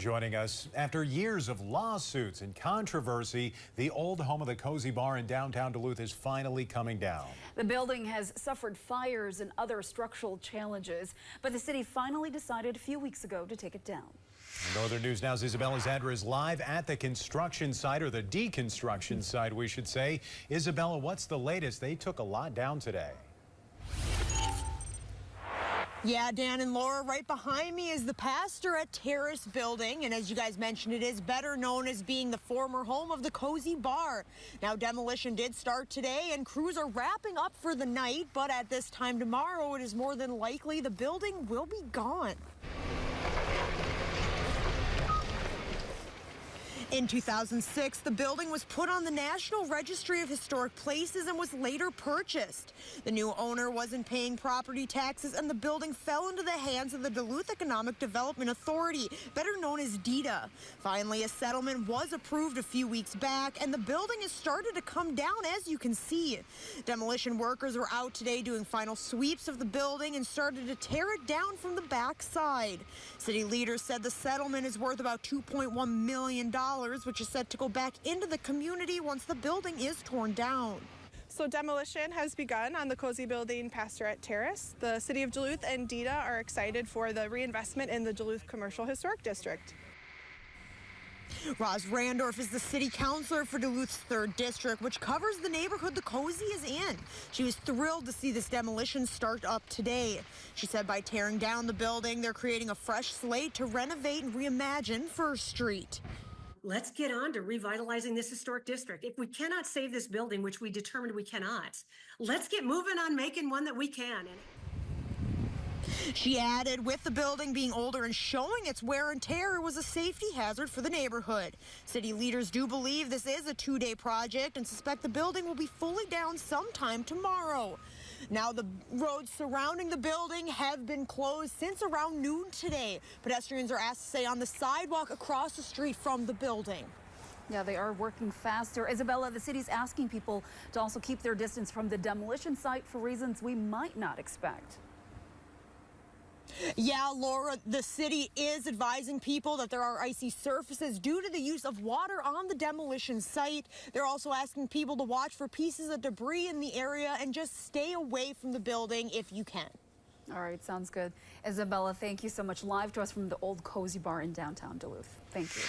Joining us after years of lawsuits and controversy, the old home of the Kozy Bar in downtown Duluth is finally coming down. The building has suffered fires and other structural challenges, but the city finally decided a few weeks ago to take it down. Northern News Now's Isabella Zadra is live at the construction site, or the deconstruction site, we should say. Isabella, what's the latest? They took a lot down today. Yeah, Dan and Laura, right behind me is the Pastor at Terrace building. And as you guys mentioned, it is better known as being the former home of the Kozy Bar. Now, demolition did start today and crews are wrapping up for the night. But at this time tomorrow, it is more than likely the building will be gone. In 2006, the building was put on the National Registry of Historic Places and was later purchased. The new owner wasn't paying property taxes, and the building fell into the hands of the Duluth Economic Development Authority, better known as DEDA. Finally, a settlement was approved a few weeks back, and the building has started to come down, as you can see. Demolition workers were out today doing final sweeps of the building and started to tear it down from the backside. City leaders said the settlement is worth about $2.1 million. Which is set to go back into the community once the building is torn down. So demolition has begun on the Kozy building, Pastor at Terrace. The City of Duluth and DEDA are excited for the reinvestment in the Duluth Commercial Historic District. Roz Randorf is the city councilor for Duluth's 3rd District, which covers the neighborhood the Kozy is in. She was thrilled to see this demolition start up today. She said by tearing down the building, they're creating a fresh slate to renovate and reimagine First Street. Let's get on to revitalizing this historic district. If we cannot save this building, which we determined we cannot, let's get moving on making one that we can. She added, with the building being older and showing its wear and tear, it was a safety hazard for the neighborhood. City leaders do believe this is a 2-day project and suspect the building will be fully down sometime tomorrow. Now, the roads surrounding the building have been closed since around noon today. Pedestrians are asked to stay on the sidewalk across the street from the building. Yeah, they are working faster. Isabella, the city's asking people to also keep their distance from the demolition site for reasons we might not expect. Yeah, Laura, the city is advising people that there are icy surfaces due to the use of water on the demolition site. They're also asking people to watch for pieces of debris in the area and just stay away from the building if you can. All right, sounds good. Isabella, thank you so much. Live to us from the old Kozy Bar in downtown Duluth. Thank you.